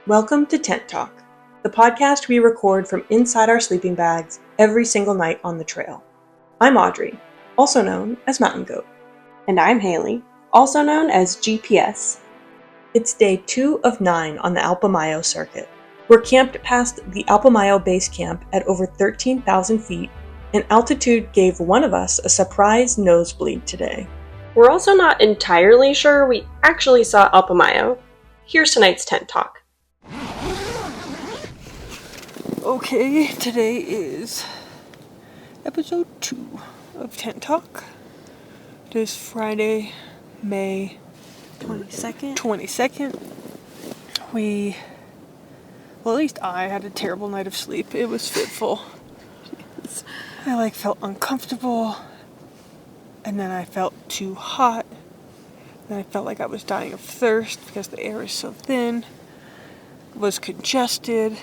Welcome to Tent Talk, the podcast we record from inside our sleeping bags every single night on the trail. I'm Audrey, also known as Mountain Goat. And I'm Haley, also known as GPS. It's day 2 of 9 on the Alpamayo circuit. We're camped past the Alpamayo base camp at over 13,000 feet, and altitude gave one of us a surprise nosebleed today. We're also not entirely sure we actually saw Alpamayo. Here's tonight's Tent Talk. Okay, today is episode 2 of Tent Talk. It is Friday, May 22nd. Well, at least I had a terrible night of sleep. It was fitful. Yes. I felt uncomfortable, and then I felt too hot, and I felt like I was dying of thirst because the air is so thin, was congested.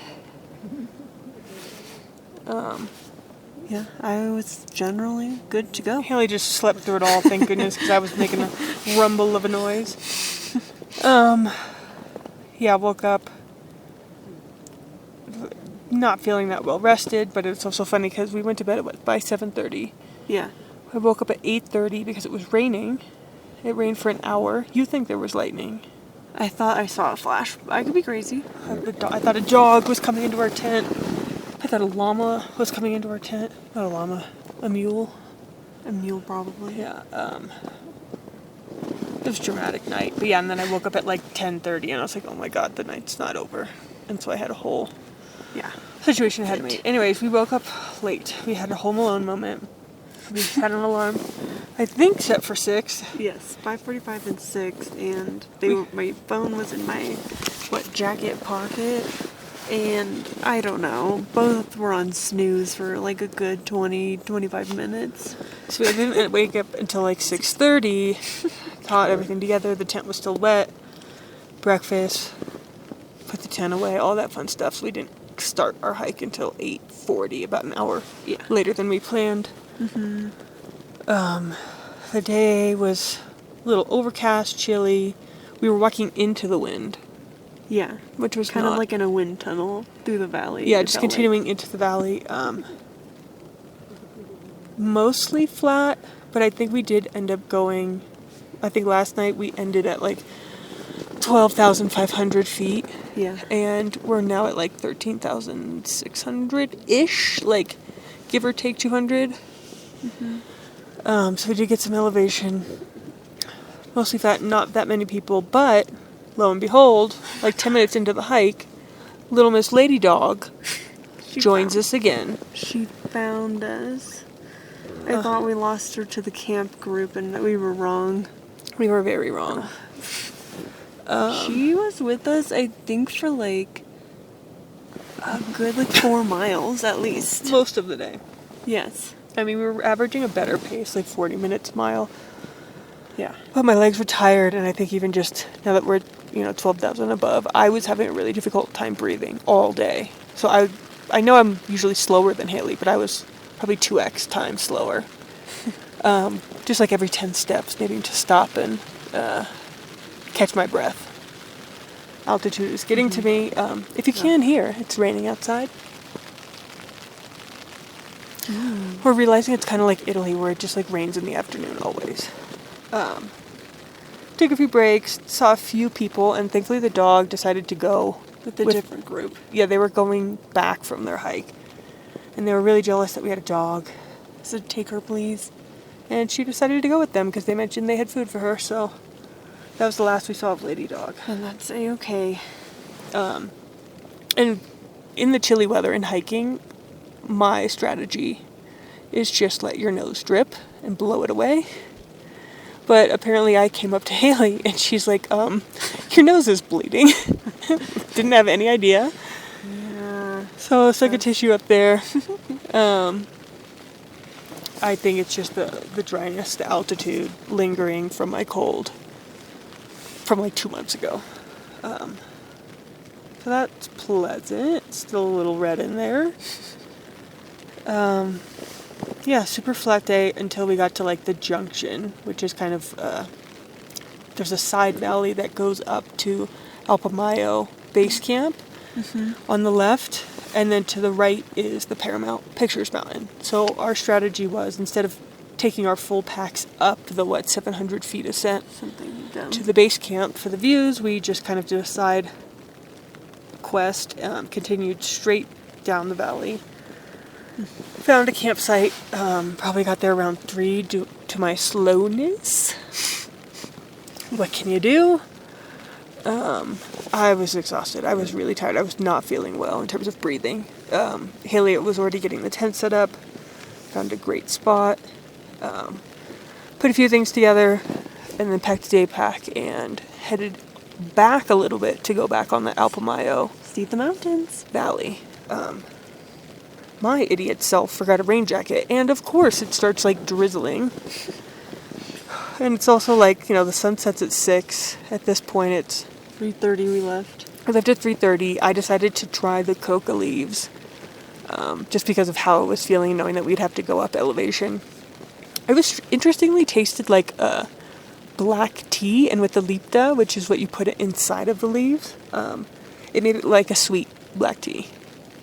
Yeah, I was generally good to go. Haley just slept through it all, thank goodness, because I was making a rumble of a noise. Yeah, woke up not feeling that well rested, but it's also funny because we went to bed by 7:30. Yeah. I woke up at 8:30 because it was raining. It rained for an hour. You think there was lightning. I thought I saw a flash. I could be crazy. I thought a dog was coming into our tent. I thought a llama was coming into our tent. Not a llama, a mule. A mule, probably. Yeah, it was a dramatic night. But yeah, and then I woke up at 10:30 and I was like, oh my god, the night's not over. And so I had a whole situation ahead of me. Anyways, we woke up late. We had a Home Alone moment. We had an alarm, I think, set for 6. Yes, 5:45 and 6, and my phone was in my jacket pocket, and I don't know. Both were on snooze for a good 20-25 minutes. So we didn't wake up until 6:30. Caught everything together. The tent was still wet. Breakfast. Put the tent away. All that fun stuff. So we didn't start our hike until 8:40, about an hour later than we planned. Mm-hmm. The day was a little overcast, chilly. We were walking into the wind. Yeah, which was kind of like in a wind tunnel through the valley. Yeah, just continuing into the valley. Mostly flat, but I think we did end up going. I think last night we ended at 12,500 feet. Yeah. And we're now at 13,600-ish, give or take 200. Mm-hmm. So we did get some elevation. Mostly flat, not that many people, but lo and behold, 10 minutes into the hike, little Miss Lady Dog joins us again. She found us. I thought we lost her to the camp group and we were wrong. We were very wrong. She was with us, I think, for a good 4 miles at least. Most of the day. Yes. I mean, we were averaging a better pace, 40 minutes a mile. Yeah. But my legs were tired, and I think even just now that we're, 12,000 above, I was having a really difficult time breathing all day. So I know I'm usually slower than Haley, but I was probably 2x times slower. Just every 10 steps, needing to stop and catch my breath. Altitude is getting to me. If you can hear, it's raining outside. We're realizing it's kind of like Italy, where it just rains in the afternoon always. Took a few breaks, saw a few people, and thankfully the dog decided to go with a different group. Yeah, they were going back from their hike, and they were really jealous that we had a dog. So take her, please. And she decided to go with them because they mentioned they had food for her, so that was the last we saw of Lady Dog. And that's A-okay. And in the chilly weather and hiking, my strategy is just let your nose drip and blow it away. But apparently I came up to Haley and she's like, your nose is bleeding. Didn't have any idea. Yeah. So I stuck a tissue up there. I think it's just the dryness, the altitude lingering from my cold from 2 months ago. So that's pleasant. Still a little red in there. Yeah, super flat day until we got to the junction, which is there's a side valley that goes up to Alpamayo base camp on the left, and then to the right is the Paramount Pictures Mountain. So our strategy was, instead of taking our full packs up the 700 feet ascent to the base camp for the views, we just kind of did a side quest, continued straight down the valley. Found a campsite, probably got there around 3 due to my slowness. What can you do? I was exhausted. I was really tired. I was not feeling well in terms of breathing. Haley was already getting the tent set up. Found a great spot. Put a few things together, and then packed a day pack and headed back a little bit to go back on the Alpamayo. See the mountains. Valley. My idiot self forgot a rain jacket, and of course it starts like drizzling. And it's also like, the sun sets at 6. At this point it's 3:30 we left. I left at 3:30. I decided to try the Coca leaves, just because of how I was feeling, knowing that we'd have to go up elevation. It was interestingly tasted like black tea, and with the lipta, which is what you put it inside of the leaves, it made it like a sweet black tea.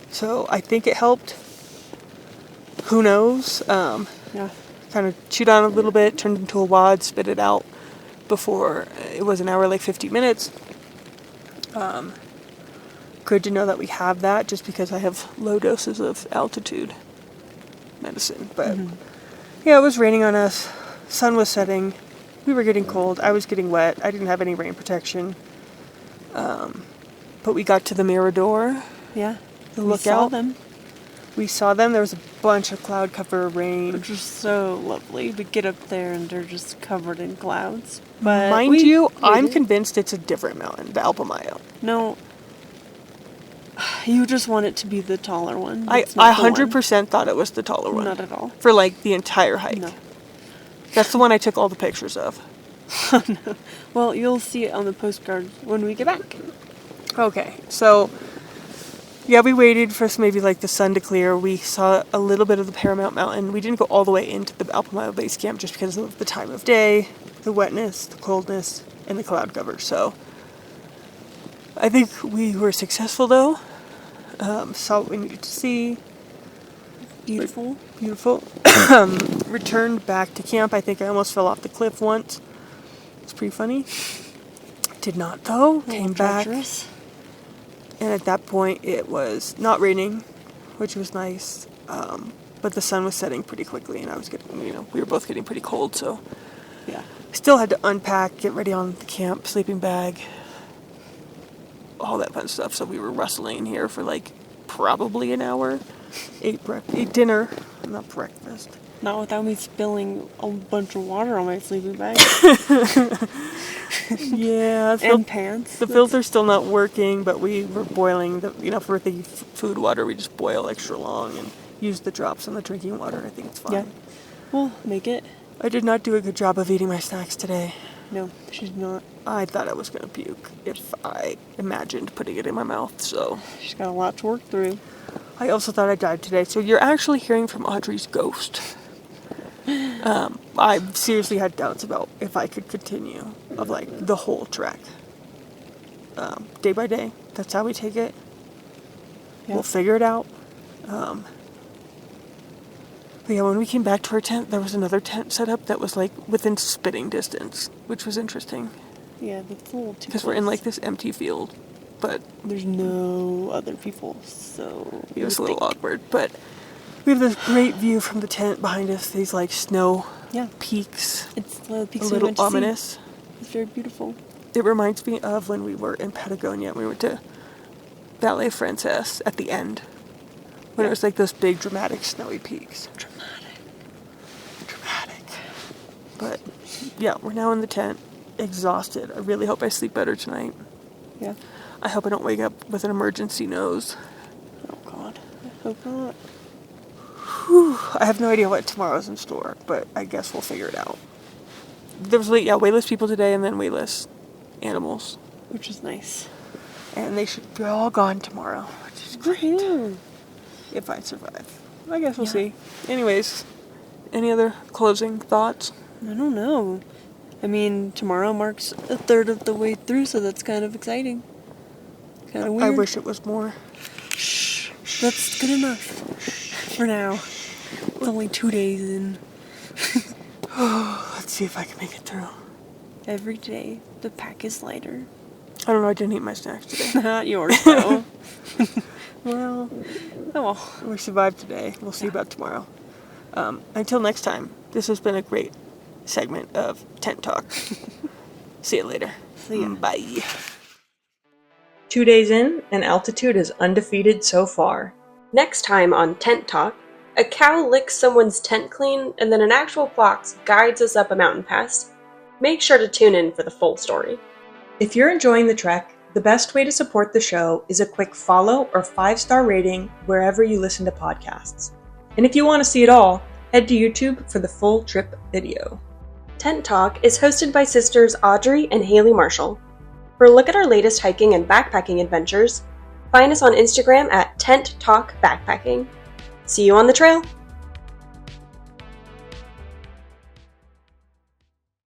So I think it helped. Who knows? Yeah. Kind of chewed on it a little bit, turned into a wad, spit it out before it was an hour, like 50 minutes. Good to know that we have that, just because I have low doses of altitude medicine. But yeah, it was raining on us. Sun was setting. We were getting cold. I was getting wet. I didn't have any rain protection. But we got to the mirador. Yeah. The We saw lookout. them. We saw them. There was a bunch of cloud cover rain. Which is so lovely. We get up there and they're just covered in clouds. But Mind we you, made I'm it. convinced it's a different mountain, the Alpamayo. No. You just want it to be the taller one. I That's not the one. 100% thought it was the taller one. Not at all. For like the entire hike. No. That's the one I took all the pictures of. Well, you'll see it on the postcard when we get back. Okay, so yeah, we waited for maybe like the sun to clear. We saw a little bit of the Paramount Mountain. We didn't go all the way into the Alpamayo base camp just because of the time of day, the wetness, the coldness, and the cloud cover. So I think we were successful though. Saw what we needed to see. Beautiful. Beautiful. Returned back to camp. I think I almost fell off the cliff once. It's pretty funny. Did not though. Came back. Treacherous. And at that point, it was not raining, which was nice. But the sun was setting pretty quickly, and I was getting, we were both getting pretty cold, so Yeah. still had to unpack, get ready on the camp, sleeping bag, all that fun stuff. So we were rustling here for like probably an hour. Ate dinner, not breakfast. Not without me spilling a bunch of water on my sleeping bag. Yeah, And pants. the filter's still not working, but we were boiling for the food water. We just boil extra long and use the drops on the drinking water. I think it's fine. Yeah. We'll make it. I did not do a good job of eating my snacks today. No, she's not. I thought I was going to puke if I imagined putting it in my mouth, so. She's got a lot to work through. I also thought I died today, so you're actually hearing from Audrey's ghost. I seriously had doubts about if I could continue of like the whole trek. Day by day, that's how we take it. Yeah. We'll figure it out. But yeah, when we came back to our tent, there was another tent set up that was like within spitting distance, which was interesting. Yeah, that's a little too Because we're in like this empty field, but There's no other people, so... it was a little awkward. But we have this great view from the tent behind us, these like snow Yeah. peaks, It's the a peaks we little went to see. ominous. It's very beautiful. It reminds me of when we were in Patagonia. We went to Valle Frances at the end, when it was like those big dramatic snowy peaks. Dramatic. But yeah, we're now in the tent, exhausted. I really hope I sleep better tonight. Yeah. I hope I don't wake up with an emergency nose. Oh, God. I hope not. Whew. I have no idea what tomorrow's in store, but I guess we'll figure it out. There was way less people today, and then way less animals. Which is nice. And they should be all gone tomorrow, which is great. Woohoo. If I survive. I guess we'll Yeah. see. Anyways, any other closing thoughts? I don't know. I mean, tomorrow marks a third of the way through, so that's kind of exciting. Kind of weird. I wish it was more. Shh. That's good enough for now. It's only 2 days in. Let's see if I can make it through. Every day, the pack is lighter. I don't know, I didn't eat my snacks today. Not yours, though. Well, oh well. We survived today. We'll see about tomorrow. Until next time, this has been a great segment of Tent Talk. See you later. See ya. Bye. 2 days in, and altitude is undefeated so far. Next time on Tent Talk, a cow licks someone's tent clean, and then an actual fox guides us up a mountain pass. Make sure to tune in for the full story. If you're enjoying the trek, the best way to support the show is a quick follow or 5-star rating wherever you listen to podcasts. And if you want to see it all, head to YouTube for the full trip video. Tent Talk is hosted by sisters Audrey and Haley Marshall. For a look at our latest hiking and backpacking adventures, find us on Instagram at Tent Talk Backpacking. See you on the trail!